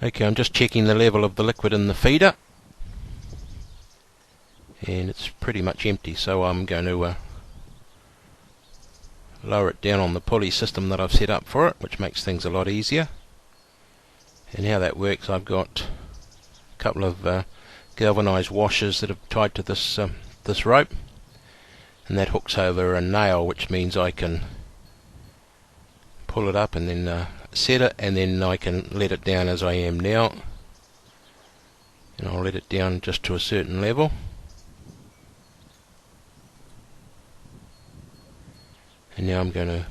Okay, I'm just checking the level of the liquid in the feeder, and it's pretty much empty, so I'm going to lower it down on the pulley system that I've set up for it, which makes things a lot easier. And how that works, I've got a couple of galvanized washers that are tied to this rope, and that hooks over a nail, which means I can pull it up and then set it, and then I can let it down as I am now, and I'll let it down just to a certain level, and now I'm going to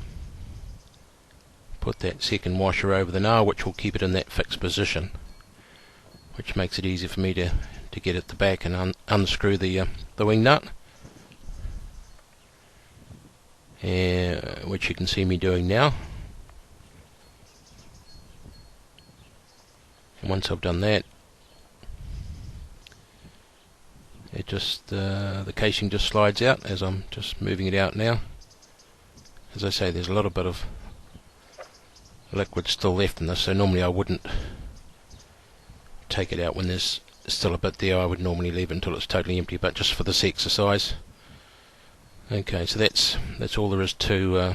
put that second washer over the nail, which will keep it in that fixed position, which makes it easy for me to get at the back and unscrew the wing nut, which you can see me doing now. And once I've done that, it just the casing just slides out as I'm just moving it out now. As I say, there's a little bit of liquid still left in this, so normally I wouldn't take it out when there's still a bit there. I would normally leave it until it's totally empty, but just for this exercise. Okay, so that's all there is to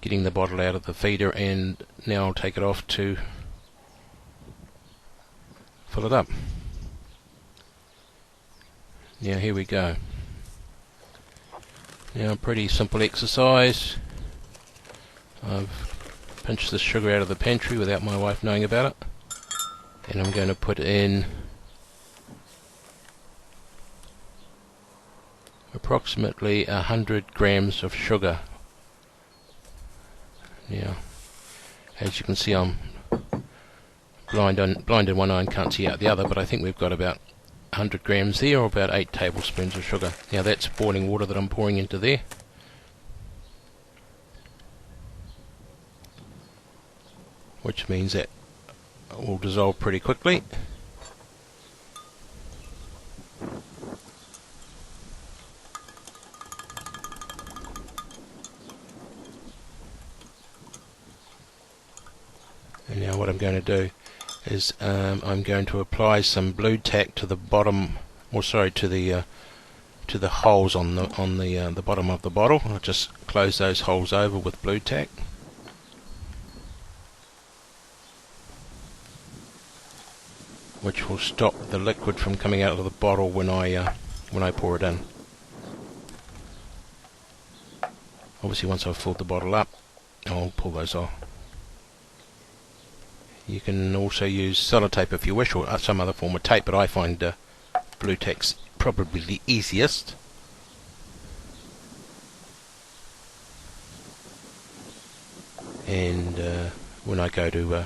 getting the bottle out of the feeder, and now I'll take it off to fill it up. Now here we go. Now, pretty simple exercise. I've pinched the sugar out of the pantry without my wife knowing about it, and I'm going to put in approximately 100 grams of sugar. Now, as you can see, I'm blind in one eye and can't see out the other, but I think we've got about 100 grams there, or about 8 tablespoons of sugar. Now that's boiling water that I'm pouring into there. Which means that it will dissolve pretty quickly. And now what I'm going to do is I'm going to apply some Blu Tack to the bottom, or sorry, to the holes on the bottom of the bottle. I'll just close those holes over with Blu Tack, which will stop the liquid from coming out of the bottle when I pour it in. Obviously, once I've filled the bottle up, I'll pull those off. You can also use sellotape if you wish, or some other form of tape, but I find Blu Tack's probably the easiest. And when I go to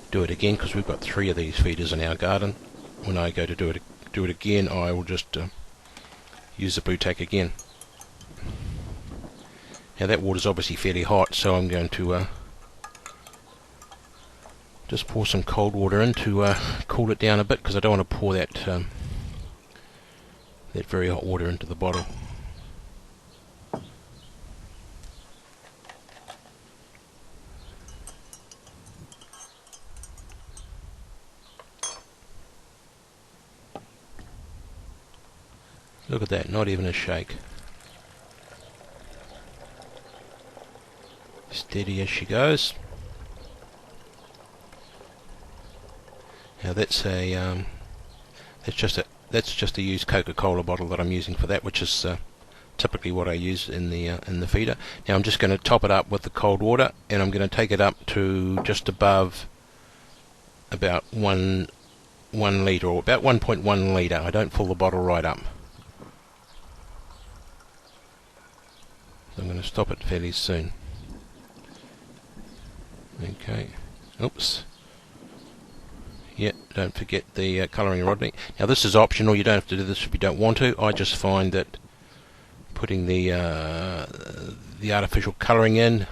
do it again, because we've got 3 of these feeders in our garden, when I go to do it again, I will just use the Blu Tack again. Now that water's obviously fairly hot, so I'm going to just pour some cold water in to cool it down a bit, because I don't want to pour that very hot water into the bottle. Look at that, not even a shake. Steady as she goes. Now that's just a used Coca-Cola bottle that I'm using for that, which is typically what I use in the feeder. Now I'm just going to top it up with the cold water, and I'm going to take it up to just above about 1 litre, or about 1.1 litre. I don't fill the bottle right up. So I'm going to stop it fairly soon. Okay. Oops. Yeah, don't forget the colouring rod. Now this is optional, you don't have to do this if you don't want to. I just find that putting the artificial colouring in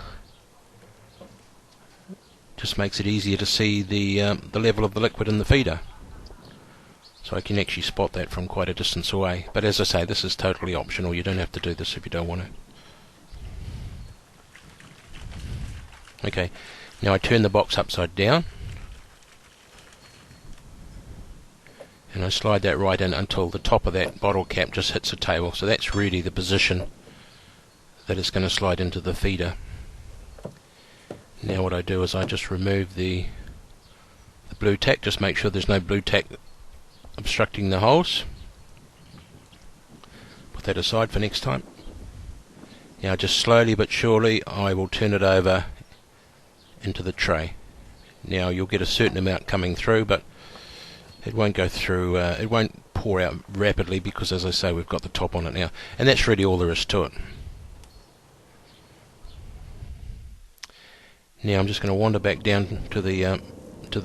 just makes it easier to see the level of the liquid in the feeder. So I can actually spot that from quite a distance away. But as I say, this is totally optional, you don't have to do this if you don't want to. Okay, now I turn the box upside down and I slide that right in until the top of that bottle cap just hits the table. So that's really the position that it's going to slide into the feeder. Now what I do is I just remove the blue tack, just make sure there's no blue tack obstructing the holes. Put that aside for next time. Now just slowly but surely I will turn it over into the tray. Now you'll get a certain amount coming through, but it won't go through, it won't pour out rapidly because, as I say, we've got the top on it now. And that's really all there is to it. Now I'm just going to wander back down to the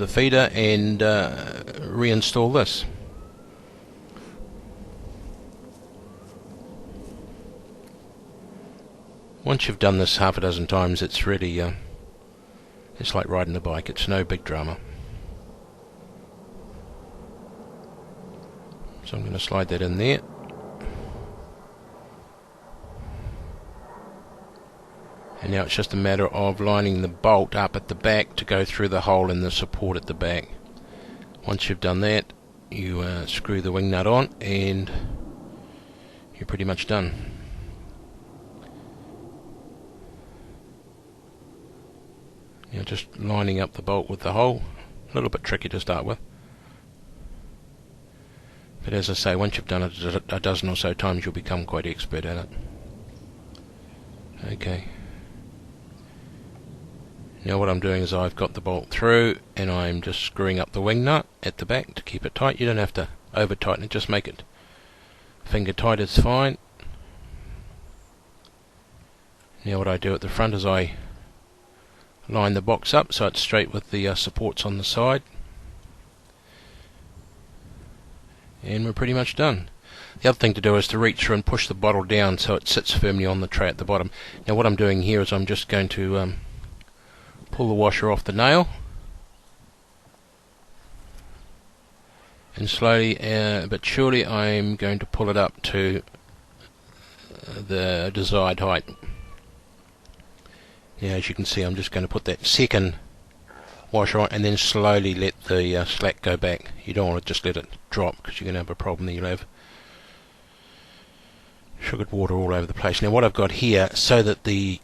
feeder and reinstall this. Once you've done this half a dozen times, it's really, it's like riding a bike. It's no big drama. So I'm going to slide that in there. And now it's just a matter of lining the bolt up at the back to go through the hole in the support at the back. Once you've done that, you screw the wing nut on and you're pretty much done. Now just lining up the bolt with the hole, a little bit tricky to start with. But as I say, once you've done it a dozen or so times, you'll become quite expert at it. Okay. Now what I'm doing is I've got the bolt through and I'm just screwing up the wing nut at the back to keep it tight. You don't have to over tighten it, just make it finger tight is fine. Now what I do at the front is I line the box up so it's straight with the supports on the side. And we're pretty much done. The other thing to do is to reach through and push the bottle down so it sits firmly on the tray at the bottom. Now what I'm doing here is I'm just going to pull the washer off the nail and slowly but surely I'm going to pull it up to the desired height. Now as you can see, I'm just going to put that second washer on and then slowly let the slack go back. You don't want to just let it drop because you're going to have a problem that you'll have sugared water all over the place. Now what I've got here, so that the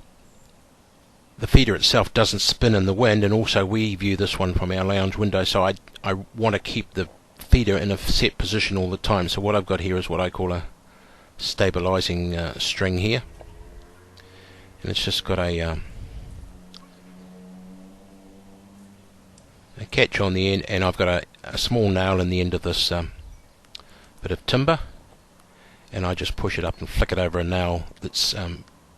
feeder itself doesn't spin in the wind, and also we view this one from our lounge window, so I want to keep the feeder in a set position all the time. So what I've got here is what I call a stabilizing string here, and it's just got a catch on the end, and I've got a small nail in the end of this bit of timber, and I just push it up and flick it over a nail that's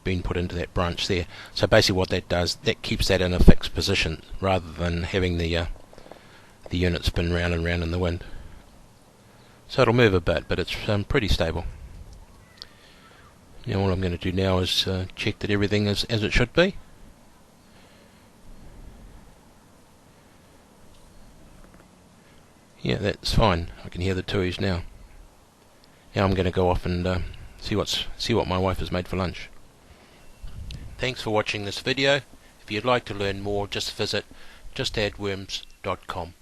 been put into that branch there. So basically what that does, that keeps that in a fixed position rather than having the unit spin round and round in the wind. So it'll move a bit, but it's pretty stable. Now all I'm going to do now is check that everything is as it should be. Yeah, that's fine. I can hear the tuies now. Now I'm going to go off and see what my wife has made for lunch. Thanks for watching this video. If you'd like to learn more, just visit justaddworms.com.